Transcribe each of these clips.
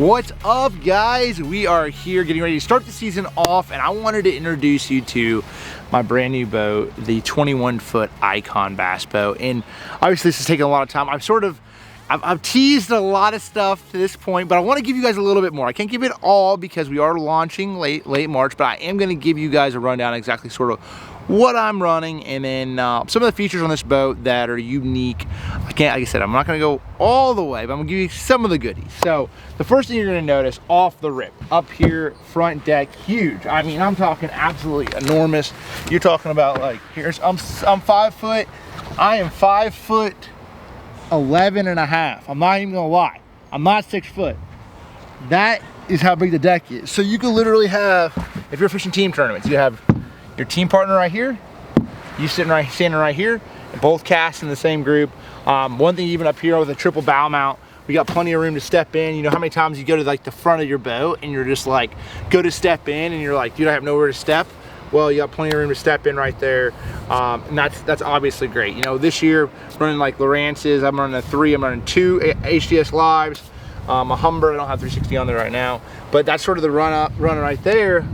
What's up, guys? We are here getting ready to start the season off, and I wanted to introduce you to my brand new boat, the 21-foot iKon bass boat. And obviously this is taking a lot of time. I've teased a lot of stuff to this point, but I want to give you guys a little bit more. I can't give it all because we are launching late March, but I am going to give you guys a rundown exactly sort of what I'm running, and then some of the features on this boat that are unique. Like I said, I'm not going to go all the way, but I'm going to give you some of the goodies. So the first thing you're going to notice off the rip, up here, front deck, huge. I mean, I'm talking absolutely enormous. You're talking about like, I'm 5 foot. I am 5 foot 11 and a half. I'm not even gonna lie, I'm not 6 foot. That is how big the deck is. So you can literally have, if you're fishing team tournaments, you have your team partner right here, you standing right here, and both cast in the same group. One thing, even up here with a triple bow mount, we got plenty of room to step in. You know how many times you go to like the front of your boat and you're just like, go to step in and you're like, dude, I have nowhere to step. Well, you got plenty of room to step in right there, and that's obviously great. You know, this year running like Lowrance's, I'm running a 3, I'm running 2 HDS Lives, a Humber. I don't have 360 on there right now, but that's sort of the run right there.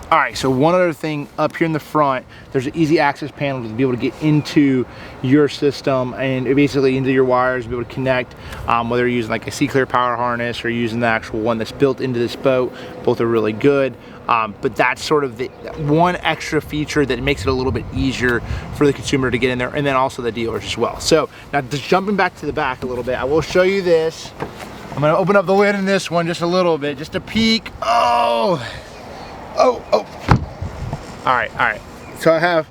All right, so one other thing up here in the front, there's an easy access panel to be able to get into your system and basically into your wires, to be able to connect, whether you're using like a C-Clear power harness or using the actual one that's built into this boat. Both are really good. But that's sort of the one extra feature that makes it a little bit easier for the consumer to get in there, and then also the dealers as well. So now just jumping back to the back a little bit, I will show you this. I'm gonna open up the lid in this one just a little bit, just a peek. Oh. All right. So I have,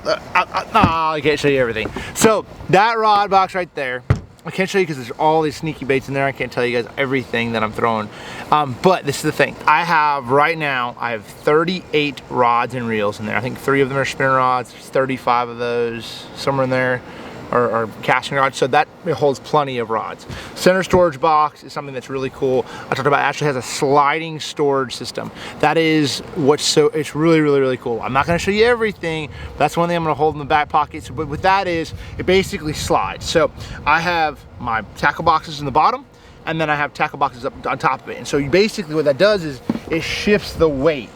I can't show you everything. So that rod box right there, I can't show you because there's all these sneaky baits in there. I can't tell you guys everything that I'm throwing. But this is the thing. I have 38 rods and reels in there. I think 3 of them are spinner rods, 35 of those, somewhere in there, or casting rods. So that holds plenty of rods. Center storage box is something that's really cool. I talked about, it actually has a sliding storage system. That is it's really cool. I'm not gonna show you everything. That's one thing I'm gonna hold in the back pocket. So, but what that is, it basically slides. So I have my tackle boxes in the bottom, and then I have tackle boxes up on top of it. And so basically what that does is it shifts the weight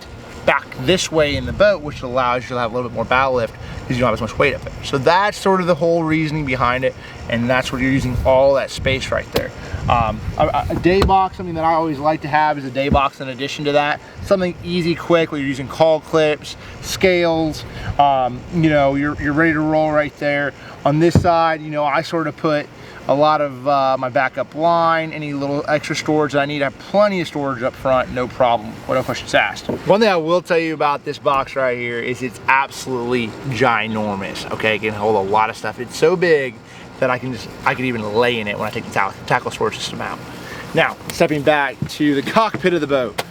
back this way in the boat, which allows you to have a little bit more bow lift because you don't have as much weight up there. So that's sort of the whole reasoning behind it, and that's what you're using all that space right there. A day box, something that I always like to have is a day box in addition to that. Something easy, quick, where you're using call clips, scales, you know, you're ready to roll right there. On this side, you know, I sort of put a lot of my backup line, any little extra storage that I need. I have plenty of storage up front, no problem, what no questions asked. One thing I will tell you about this box right here is it's absolutely ginormous, okay? It can hold a lot of stuff. It's so big that I could even lay in it when I take the tackle storage system out. Now, stepping back to the cockpit of the boat,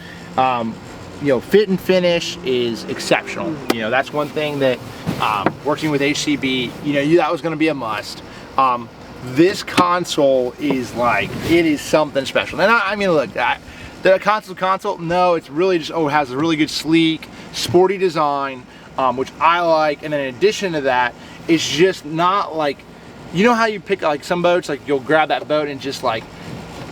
you know, fit and finish is exceptional. You know, that's one thing that working with HCB, you know, that was gonna be a must. This console is like, it is something special. And I mean, look, the console, no, it's really just, it has a really good sleek, sporty design, which I like. And then in addition to that, it's just not like, you know how you pick like some boats, like you'll grab that boat and just like,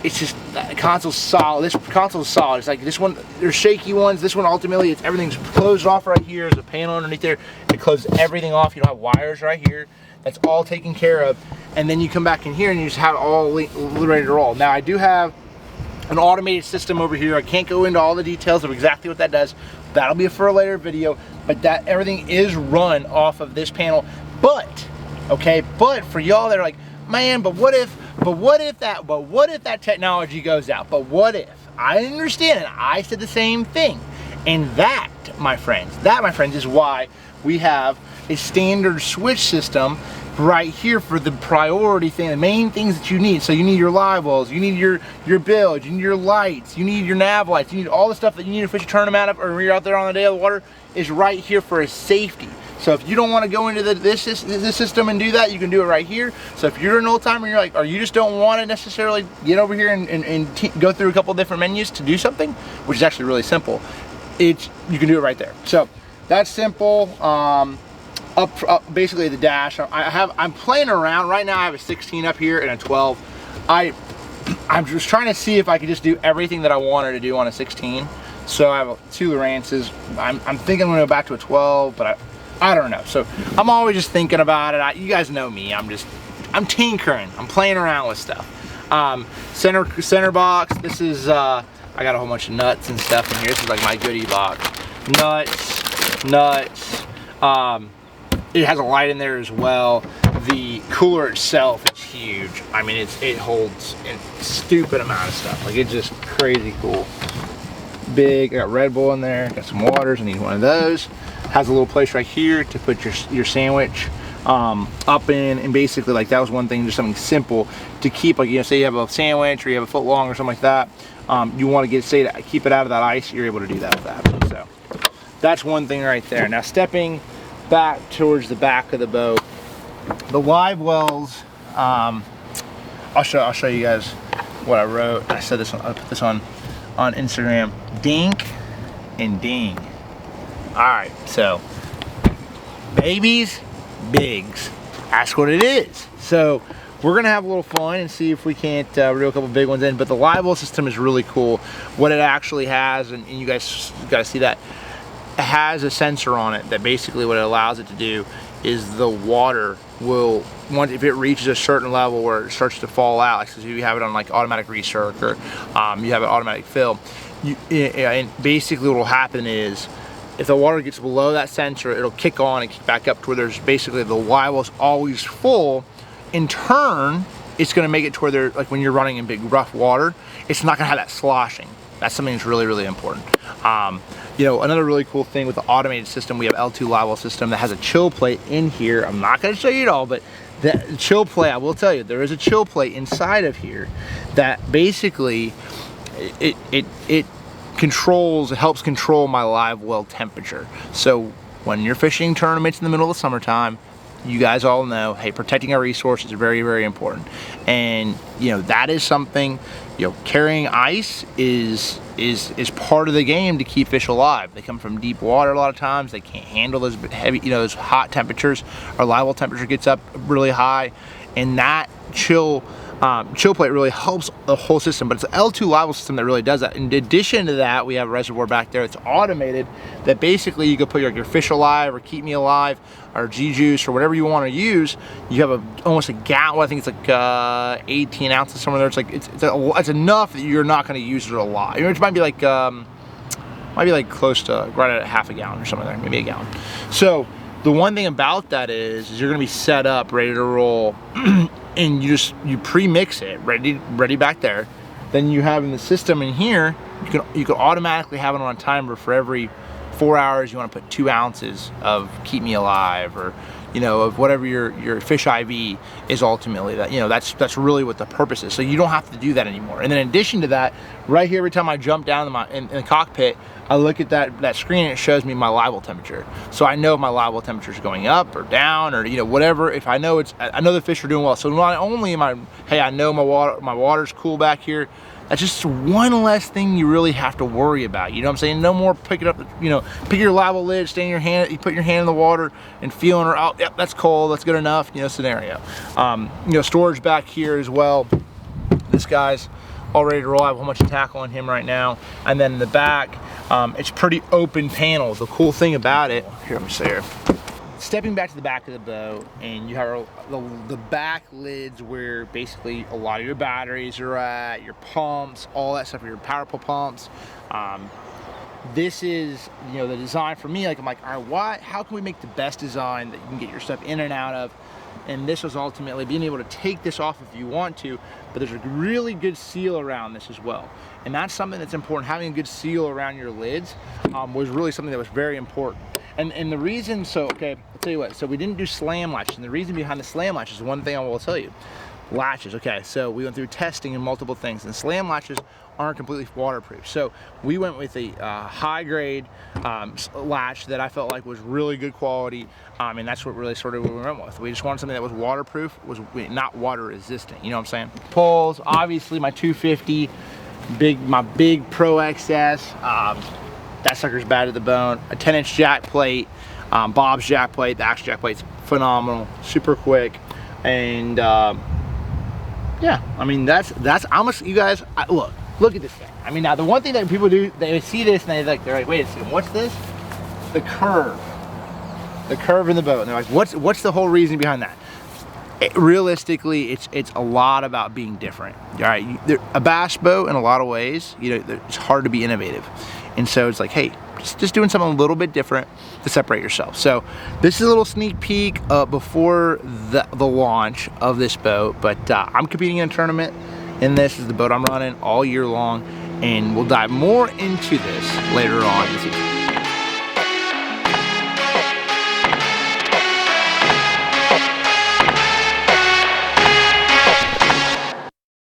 it's just, the console's solid. This console's solid. It's like this one, there's shaky ones. This one ultimately, everything's closed off right here. There's a panel underneath there. It closes everything off. You don't have wires right here. That's all taken care of. And then you come back in here and you just have it all ready to roll. Now I do have an automated system over here. I can't go into all the details of exactly what that does. That'll be for a later video, but that everything is run off of this panel. But, okay, but for y'all that are like, man, but what if that technology goes out? But what if? I understand it. I said the same thing. And that, my friends, is why we have a standard switch system right here for the priority thing, the main things that you need. So you need your live wells, you need your bilge, you need your lights, you need your nav lights, you need all the stuff that you need to fish a tournament out of, or you're out there on the day of the water, is right here for a safety. So if you don't want to go into this system and do that, you can do it right here. So if you're an old timer, you're like, or you just don't want to necessarily get over here and go through a couple different menus to do something, which is actually really simple, you can do it right there. So that's simple. Up basically the dash, I'm playing around right now. I have a 16 up here and a 12. I I'm just trying to see if I could just do everything that I wanted to do on a 16. So I have 2 Lowrances. I'm thinking I'm gonna go back to a 12, but I don't know. So I'm always just thinking about it. You guys know me. I'm tinkering. I'm playing around with stuff. Center box. This is I got a whole bunch of nuts and stuff in here. This is like my goodie box. Nuts. It has a light in there as well. The cooler itself is huge. I mean, it holds a stupid amount of stuff. Like, it's just crazy cool. Big. I got Red Bull in there. Got some waters. I need one of those. Has a little place right here to put your sandwich up in, and basically, like, that was one thing, just something simple to keep. Like, you know, say you have a sandwich or you have a foot long or something like that. You want to keep it out of that ice. You're able to do that with that. So that's one thing right there. Now, stepping back towards the back of the boat. The live wells, I'll show you guys what I wrote. I said this. I put this on Instagram. Dink and ding. All right, so babies, bigs. That's what it is. So we're gonna have a little fun and see if we can't reel a couple big ones in. But the live well system is really cool. What it actually has, and you guys gotta see that. It has a sensor on it that basically what it allows it to do is the water will, if it reaches a certain level where it starts to fall out, like so you have it on like automatic recirc or you have an automatic fill, and basically what will happen is if the water gets below that sensor, it'll kick on and kick back up to where there's basically the live well's always full. In turn, it's going to make it to where they're, like when you're running in big rough water, it's not going to have that sloshing. That's something that's really, really important. You know, another really cool thing with the automated system, we have L2 live well system that has a chill plate in here. I'm not going to show you it all, but the chill plate, I will tell you, there is a chill plate inside of here that basically it controls, it helps control my live well temperature. So when you're fishing tournaments in the middle of the summertime, you guys all know, hey, protecting our resources is very, very important. And you know, that is something, you know, carrying ice is part of the game to keep fish alive. They come from deep water a lot of times. They can't handle those heavy, you know, those hot temperatures. Our live well temperature gets up really high, and that chill plate really helps the whole system. But it's an L2 live well system that really does that. In addition to that, we have a reservoir back there. It's automated that basically you could put your fish alive or keep me alive or G-juice or whatever you want to use. You have almost a gallon. I think it's like 18 ounces somewhere there. It's like it's enough that you're not going to use it a lot. It might be like close to right at half a gallon or something there, maybe a gallon. So the one thing about that is you're going to be set up, ready to roll. And you pre-mix it, ready back there. Then you have in the system in here, you can automatically have it on a timer for every 4 hours. You want to put 2 ounces of Keep Me Alive, or you know, of whatever your fish IV is ultimately. That, you know, that's really what the purpose is. So you don't have to do that anymore. And then in addition to that, right here, every time I jump down in the cockpit, I look at that screen and it shows me my live well temperature. So I know if my live well temperature is going up or down, or you know, whatever. If I know I know the fish are doing well. So not only am I know my water's cool back here. That's just one less thing you really have to worry about. You know what I'm saying? No more picking up, pick your live well lid, stand your hand, you put your hand in the water and feeling her out. Yep, that's cold, that's good enough, you know, scenario. You know, storage back here as well. This guy's all ready to roll. I have a whole bunch of tackle on him right now. And then in the back, it's pretty open panel. The cool thing about it, here, let me see here. Stepping back to the back of the boat, and you have the back lids where basically a lot of your batteries are at, your pumps, all that stuff, your power pumps. This is, you know, the design for me. Like, I'm like, all right, how can we make the best design that you can get your stuff in and out of? And this was ultimately being able to take this off if you want to, but there's a really good seal around this as well. And that's something that's important. Having a good seal around your lids was really something that was very important. And the reason, okay, I'll tell you what, so we didn't do slam latches, and the reason behind the slam latches is one thing I will tell you. Latches, okay, so we went through testing and multiple things, and slam latches aren't completely waterproof. So we went with a high grade latch that I felt like was really good quality, and that's what really sort of what we went with. We just wanted something that was waterproof, was not water resistant, you know what I'm saying? Poles, obviously my 250, my big Pro XS, that sucker's bad to the bone. A 10-inch jack plate, Bob's jack plate. The axe jack plate's phenomenal, super quick, and Yeah, I mean, that's almost, you guys, look at this thing. I mean, now the one thing that people do, they see this and they're like, wait a second, what's this? The curve in the boat. And they're like, what's the whole reason behind that? Realistically, it's a lot about being different. All right, a bass boat in a lot of ways, you know, it's hard to be innovative, and so it's like, hey, just doing something a little bit different to separate yourself. So this is a little sneak peek before the launch of this boat, but I'm competing in a tournament, and this is the boat I'm running all year long, and we'll dive more into this later on in the season.